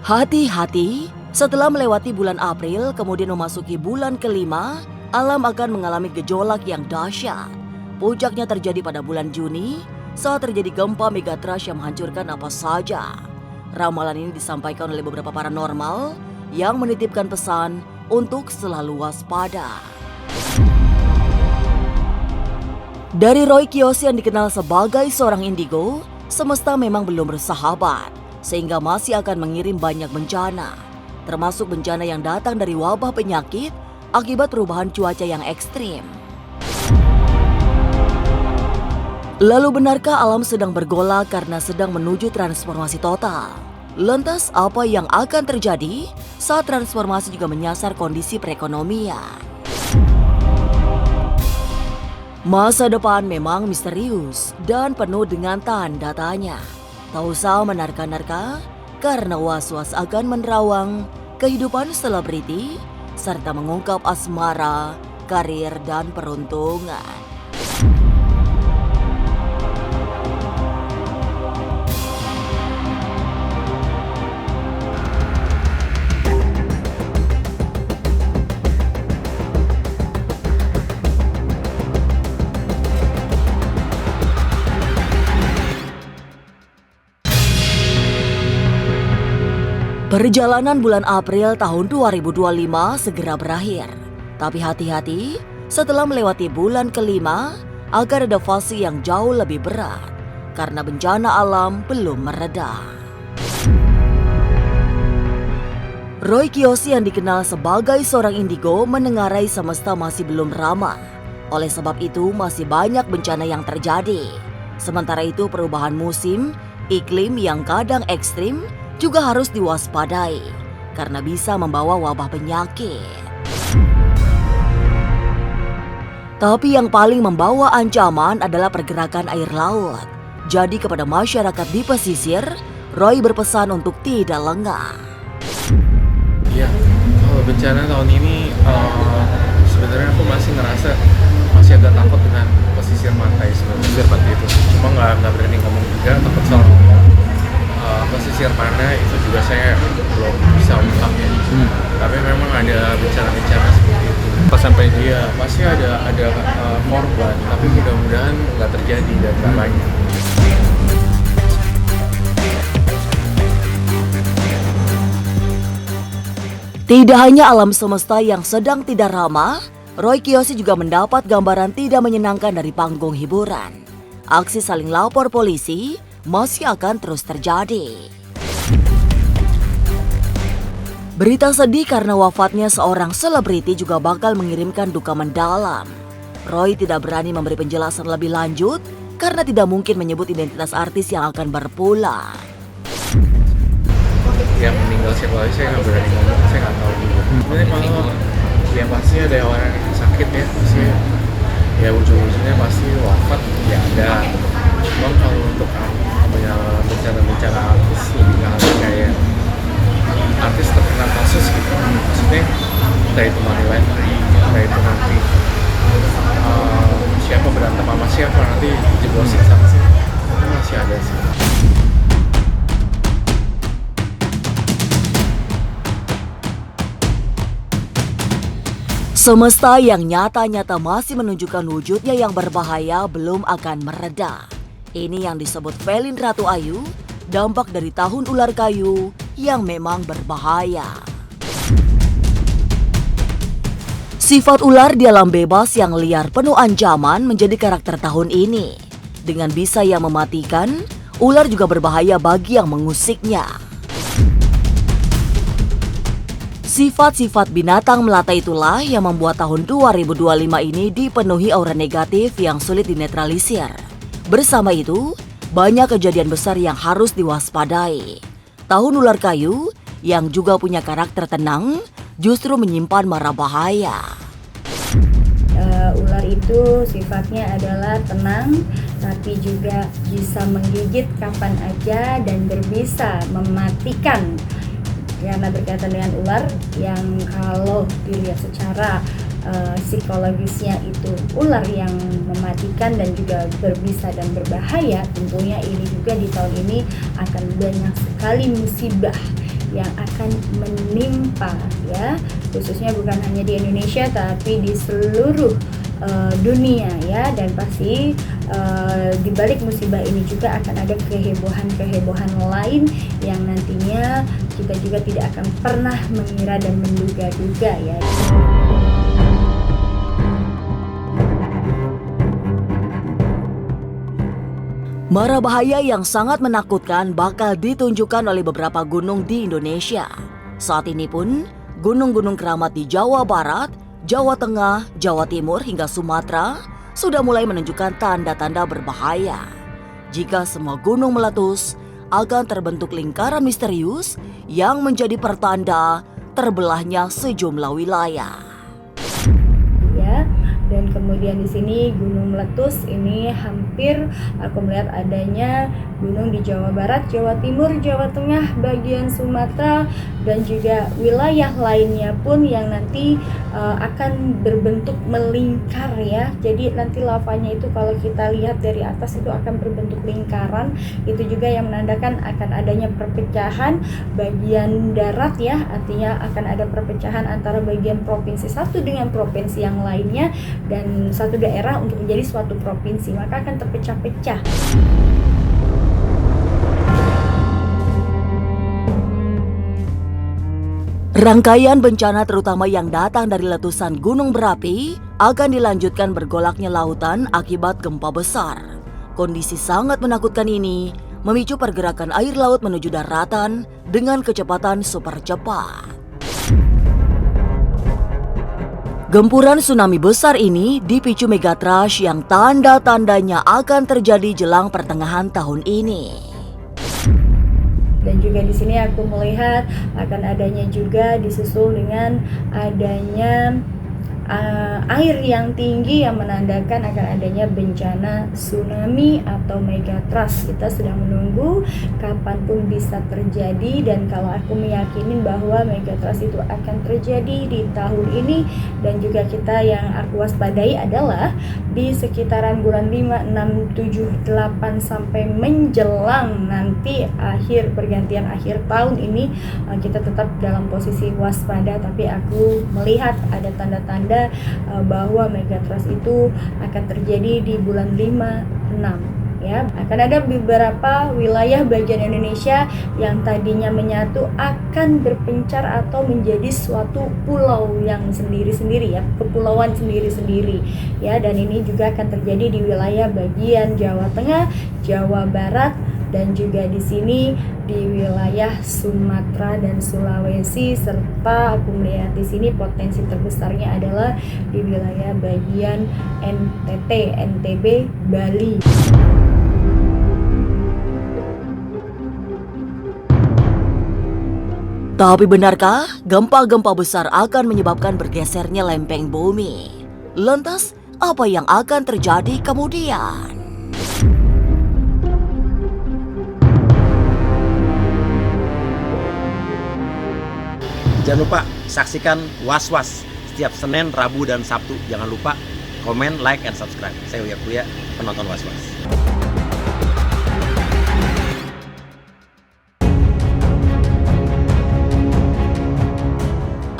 Hati-hati, setelah melewati bulan April kemudian memasuki bulan kelima, alam akan mengalami gejolak yang dahsyat. Puncaknya terjadi pada bulan Juni saat terjadi gempa megatrust yang menghancurkan apa saja. Ramalan ini disampaikan oleh beberapa paranormal yang menitipkan pesan untuk selalu waspada. Dari Roy Kiyoshi yang dikenal sebagai seorang indigo, semesta memang belum bersahabat, sehingga masih akan mengirim banyak bencana, termasuk bencana yang datang dari wabah penyakit akibat perubahan cuaca yang ekstrim. Lalu benarkah alam sedang bergolak karena sedang menuju transformasi total? Lantas apa yang akan terjadi saat transformasi juga menyasar kondisi perekonomian? Masa depan memang misterius dan penuh dengan tanda tanya. Tak usah menerka-nerka karena was-was akan menerawang kehidupan selebriti serta mengungkap asmara, karir, dan peruntungan. Perjalanan bulan April tahun 2025 segera berakhir. Tapi hati-hati, setelah melewati bulan kelima, akan ada fase yang jauh lebih berat karena bencana alam belum mereda. Roy Kiyoshi yang dikenal sebagai seorang indigo menengarai semesta masih belum ramah. Oleh sebab itu masih banyak bencana yang terjadi. Sementara itu perubahan musim, iklim yang kadang ekstrim juga harus diwaspadai karena bisa membawa wabah penyakit. Tapi yang paling membawa ancaman adalah pergerakan air laut. Jadi kepada masyarakat di pesisir, Roy berpesan untuk tidak lengah. Iya, kalau bencana tahun ini sebenarnya aku masih ngerasa masih agak takut dengan pesisir pantai seperti itu. Cuma nggak berani ngomong juga, takut salah ngomong. Pesisir mana itu juga saya belum bisa ungkap ya. Tapi memang ada bencana-bencana seperti itu. Sampai dia pasti ada korban, tapi mudah-mudahan nggak terjadi dan nggak banyak. Tidak hanya alam semesta yang sedang tidak ramah, Roy Kiyoshi juga mendapat gambaran tidak menyenangkan dari panggung hiburan. Aksi saling lapor polisi masih akan terus terjadi. Berita sedih karena wafatnya seorang selebriti juga bakal mengirimkan duka mendalam. Roy tidak berani memberi penjelasan lebih lanjut karena tidak mungkin menyebut identitas artis yang akan berpulang. Yang meninggal siapa lagi saya nggak berani ngomong, saya nggak tahu juga. Sebenarnya kalau yang pasti ada orang yang sakit ya, pasti ya ujung-ujungnya pasti wafat ya ada. Cuma kalau untuk bencana artis lebih kayak artis terkena kasus gitu, maksudnya entah itu money laundering, entah itu nanti siapa berantem sama siapa nanti jeblosin sama sih, itu masih ada sih. Semesta yang nyata-nyata masih menunjukkan wujudnya yang berbahaya belum akan mereda. Ini yang disebut Felin Ratu Ayu, dampak dari tahun ular kayu yang memang berbahaya. Sifat ular di alam bebas yang liar penuh ancaman menjadi karakter tahun ini. Dengan bisa yang mematikan, ular juga berbahaya bagi yang mengusiknya. Sifat-sifat binatang melata itulah yang membuat tahun 2025 ini dipenuhi aura negatif yang sulit dinetralisir. Bersama itu, banyak kejadian besar yang harus diwaspadai. Tahun ular kayu yang juga punya karakter tenang justru menyimpan mara bahaya. Ular itu sifatnya adalah tenang, tapi juga bisa menggigit kapan aja dan berbisa mematikan. Karena berkaitan dengan ular yang kalau dilihat secara psikologisnya itu ular yang mematikan dan juga berbisa dan berbahaya, tentunya ini juga di tahun ini akan banyak sekali musibah yang akan menimpa ya, khususnya bukan hanya di Indonesia tapi di seluruh dunia ya. Dan pasti di balik musibah ini juga akan ada kehebohan lain yang nantinya kita juga tidak akan pernah mengira dan menduga-duga ya. Mara bahaya yang sangat menakutkan bakal ditunjukkan oleh beberapa gunung di Indonesia. Saat ini pun, gunung-gunung keramat di Jawa Barat, Jawa Tengah, Jawa Timur hingga Sumatera sudah mulai menunjukkan tanda-tanda berbahaya. Jika semua gunung meletus, akan terbentuk lingkaran misterius yang menjadi pertanda terbelahnya sejumlah wilayah. Ya, dan kemudian di sini gunung meletus ini hampir aku melihat adanya gunung di Jawa Barat, Jawa Timur, Jawa Tengah, bagian Sumatera dan juga wilayah lainnya pun yang nanti akan berbentuk melingkar ya. Jadi nanti lavanya itu kalau kita lihat dari atas itu akan berbentuk lingkaran. Itu juga yang menandakan akan adanya perpecahan bagian darat ya. Artinya akan ada perpecahan antara bagian provinsi satu dengan provinsi yang lainnya, dan satu daerah untuk menjadi suatu provinsi, maka akan terpecah-pecah. Rangkaian bencana terutama yang datang dari letusan gunung berapi akan dilanjutkan bergolaknya lautan akibat gempa besar. Kondisi sangat menakutkan ini memicu pergerakan air laut menuju daratan dengan kecepatan super cepat. Gempuran tsunami besar ini dipicu megatrash yang tanda-tandanya akan terjadi jelang pertengahan tahun ini. Dan juga di sini aku melihat akan adanya juga disusul dengan adanya air yang tinggi yang menandakan akan adanya bencana tsunami atau megatrash. Kita sedang menunggu kapanpun bisa terjadi, dan kalau aku meyakini bahwa megatrash itu akan terjadi di tahun ini. Dan juga kita yang aku waspadai adalah di sekitaran bulan 5, 6, 7, 8 sampai menjelang nanti akhir pergantian akhir tahun ini, kita tetap dalam posisi waspada. Tapi aku melihat ada tanda-tanda bahwa megatrash itu akan terjadi di bulan 5, 6 ya. Akan ada beberapa wilayah bagian Indonesia yang tadinya menyatu akan berpencar atau menjadi suatu pulau yang sendiri-sendiri ya, kepulauan sendiri-sendiri ya. Dan ini juga akan terjadi di wilayah bagian Jawa Tengah, Jawa Barat, dan juga di sini di wilayah Sumatera dan Sulawesi, serta aku melihat di sini potensi terbesarnya adalah di wilayah bagian NTT, NTB, Bali. Tapi benarkah gempa-gempa besar akan menyebabkan bergesernya lempeng bumi? Lantas, apa yang akan terjadi kemudian? Jangan lupa saksikan Was-Was setiap Senin, Rabu, dan Sabtu. Jangan lupa komen, like, and subscribe. Saya Uya Kuya, penonton Was-Was.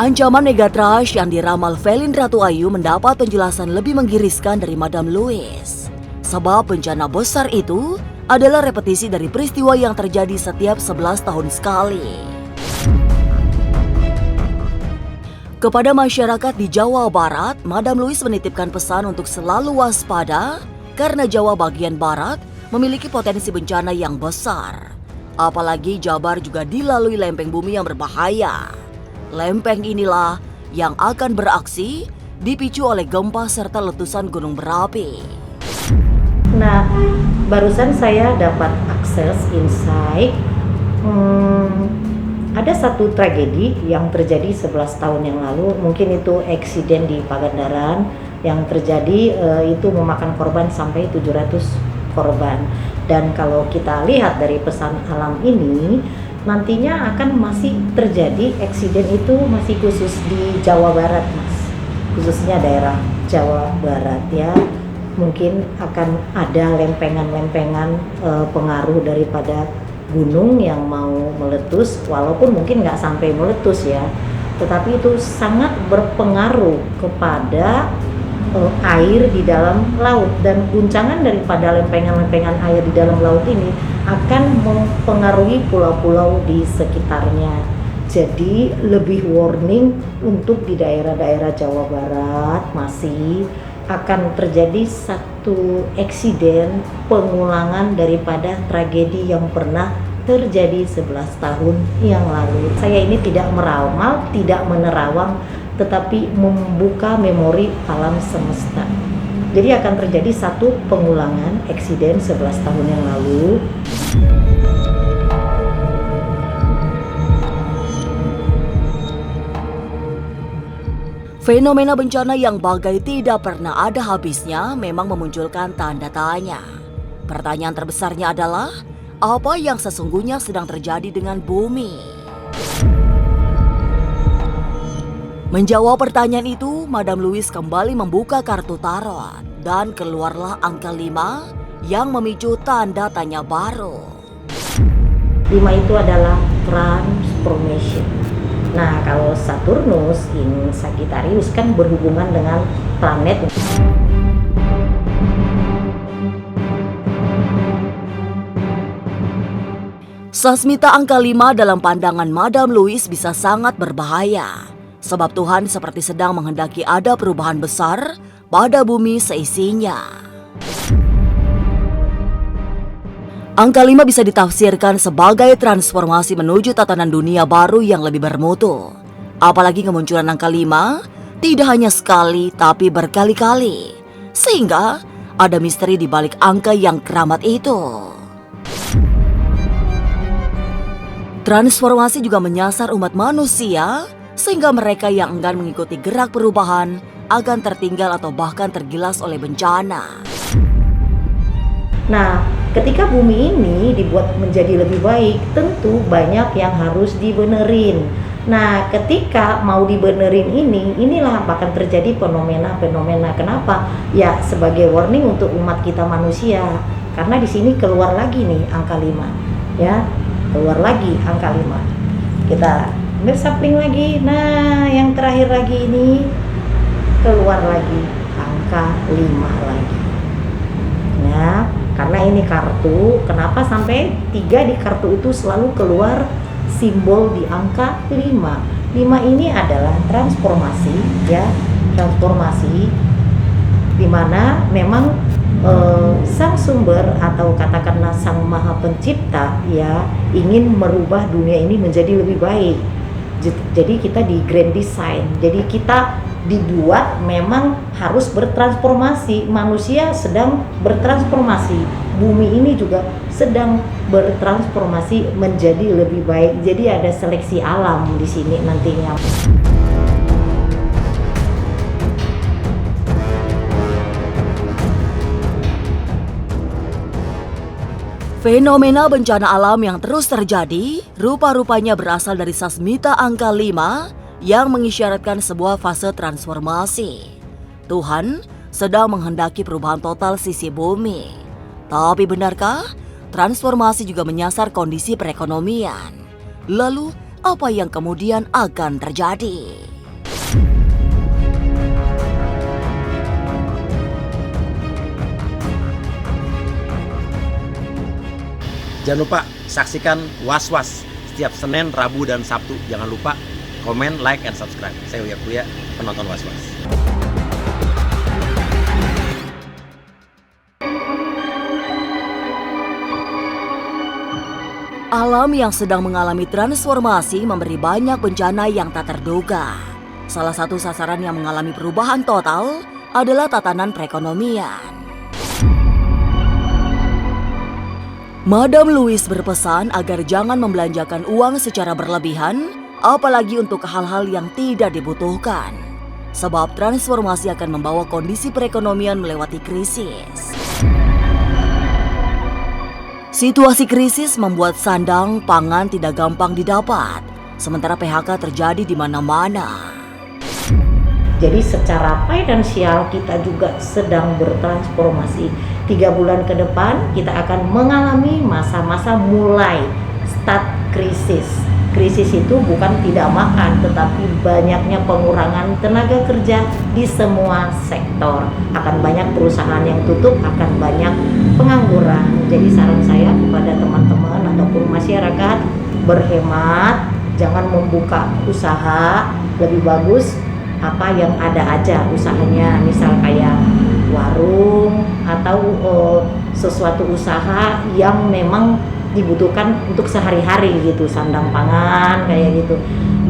Ancaman megatrash yang diramal Velin Ratu Ayu mendapat penjelasan lebih menggiriskan dari Madam Louise. Sebab bencana besar itu adalah repetisi dari peristiwa yang terjadi setiap 11 tahun sekali. Kepada masyarakat di Jawa Barat, Madam Louise menitipkan pesan untuk selalu waspada karena Jawa bagian Barat memiliki potensi bencana yang besar. Apalagi Jabar juga dilalui lempeng bumi yang berbahaya. Lempeng inilah yang akan beraksi dipicu oleh gempa serta letusan gunung berapi. Nah, barusan saya dapat akses insight. Ada satu tragedi yang terjadi 11 tahun yang lalu, mungkin itu eksiden di Pagandaran yang terjadi, itu memakan korban sampai 700 korban. Dan kalau kita lihat dari pesan alam ini, nantinya akan masih terjadi eksiden itu masih khusus di Jawa Barat, Mas. Khususnya daerah Jawa Barat ya. Mungkin akan ada lempengan-lempengan pengaruh daripada gunung yang mau meletus, walaupun mungkin nggak sampai meletus ya, tetapi itu sangat berpengaruh kepada air di dalam laut, dan guncangan daripada lempengan-lempengan air di dalam laut ini akan mempengaruhi pulau-pulau di sekitarnya. Jadi lebih warning untuk di daerah-daerah Jawa Barat masih akan terjadi satu eksiden pengulangan daripada tragedi yang pernah terjadi 11 tahun yang lalu. Saya ini tidak meramal, tidak menerawang, tetapi membuka memori alam semesta. Jadi akan terjadi satu pengulangan eksiden 11 tahun yang lalu. Fenomena bencana yang bagai tidak pernah ada habisnya memang memunculkan tanda tanya. Pertanyaan terbesarnya adalah, apa yang sesungguhnya sedang terjadi dengan bumi? Menjawab pertanyaan itu, Madam Louise kembali membuka kartu tarot dan keluarlah angka 5 yang memicu tanda tanya baru. 5 itu adalah transformation. Nah, kalau Saturnus in Sagittarius kan berhubungan dengan planet. Sasmita angka 5 dalam pandangan Madam Louise bisa sangat berbahaya. Sebab Tuhan seperti sedang menghendaki ada perubahan besar pada bumi seisinya. Angka 5 bisa ditafsirkan sebagai transformasi menuju tatanan dunia baru yang lebih bermutu. Apalagi kemunculan angka 5 tidak hanya sekali tapi berkali-kali. Sehingga ada misteri di balik angka yang keramat itu. Transformasi juga menyasar umat manusia sehingga mereka yang enggan mengikuti gerak perubahan akan tertinggal atau bahkan tergilas oleh bencana. Nah, ketika bumi ini dibuat menjadi lebih baik, tentu banyak yang harus dibenerin. Nah, ketika mau dibenerin inilah akan terjadi fenomena-fenomena. Kenapa? Ya, sebagai warning untuk umat kita manusia. Karena di sini keluar lagi nih angka 5. Ya, keluar lagi angka 5. Kita bersapling lagi. Nah, yang terakhir lagi ini keluar lagi angka 5 lagi. Nah, karena ini kartu, kenapa sampai 3 di kartu itu selalu keluar simbol di angka 5. 5 ini adalah transformasi, ya, transformasi di mana memang sang sumber atau katakanlah sang maha pencipta ya ingin merubah dunia ini menjadi lebih baik. Jadi kita di grand design, jadi kita dibuat memang harus bertransformasi. Manusia sedang bertransformasi, bumi ini juga sedang bertransformasi menjadi lebih baik. Jadi ada seleksi alam di sini nantinya. Fenomena bencana alam yang terus terjadi rupa-rupanya berasal dari sasmita angka 5 yang mengisyaratkan sebuah fase transformasi. Tuhan sedang menghendaki perubahan total sisi bumi. Tapi benarkah transformasi juga menyasar kondisi perekonomian? Lalu apa yang kemudian akan terjadi? Jangan lupa saksikan Was-Was setiap Senin, Rabu, dan Sabtu. Jangan lupa komen, like, and subscribe. Saya Uya Kuya, penonton Was-Was. Alam yang sedang mengalami transformasi memberi banyak bencana yang tak terduga. Salah satu sasaran yang mengalami perubahan total adalah tatanan perekonomian. Madam Louise berpesan agar jangan membelanjakan uang secara berlebihan, apalagi untuk hal-hal yang tidak dibutuhkan. Sebab transformasi akan membawa kondisi perekonomian melewati krisis. Situasi krisis membuat sandang pangan tidak gampang didapat, sementara PHK terjadi di mana-mana. Jadi secara finansial kita juga sedang bertransformasi. 3 bulan ke depan kita akan mengalami masa-masa mulai start krisis. Krisis itu bukan tidak makan, tetapi banyaknya pengurangan tenaga kerja di semua sektor. Akan banyak perusahaan yang tutup, akan banyak pengangguran. Jadi saran saya kepada teman-teman ataupun masyarakat, berhemat, jangan membuka usaha, lebih bagus apa yang ada aja usahanya, misal kayak warung atau sesuatu usaha yang memang dibutuhkan untuk sehari-hari gitu, sandang pangan kayak gitu.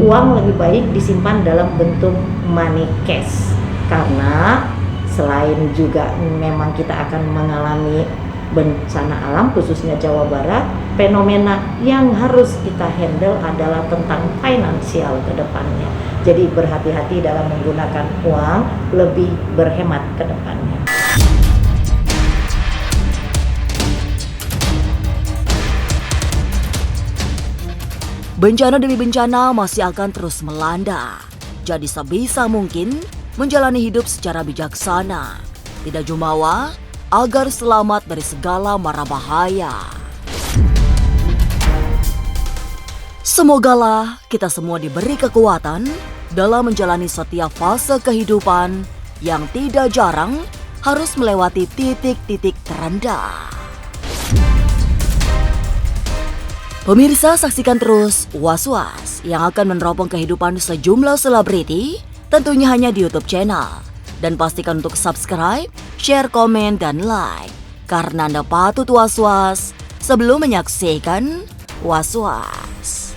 Uang lebih baik disimpan dalam bentuk money cash, karena selain juga memang kita akan mengalami bencana alam khususnya Jawa Barat, fenomena yang harus kita handle adalah tentang finansial ke depannya. Jadi berhati-hati dalam menggunakan uang, lebih berhemat ke depannya. Bencana demi bencana masih akan terus melanda. Jadi sebisa mungkin menjalani hidup secara bijaksana, tidak jumawa, agar selamat dari segala mara bahaya. Semogalah kita semua diberi kekuatan dalam menjalani setiap fase kehidupan yang tidak jarang harus melewati titik-titik terendah. Pemirsa, saksikan terus Was-Was yang akan meneropong kehidupan sejumlah selebriti, tentunya hanya di YouTube channel. Dan pastikan untuk subscribe, share, komen, dan like, karena Anda patut was-was sebelum menyaksikan Was-Was.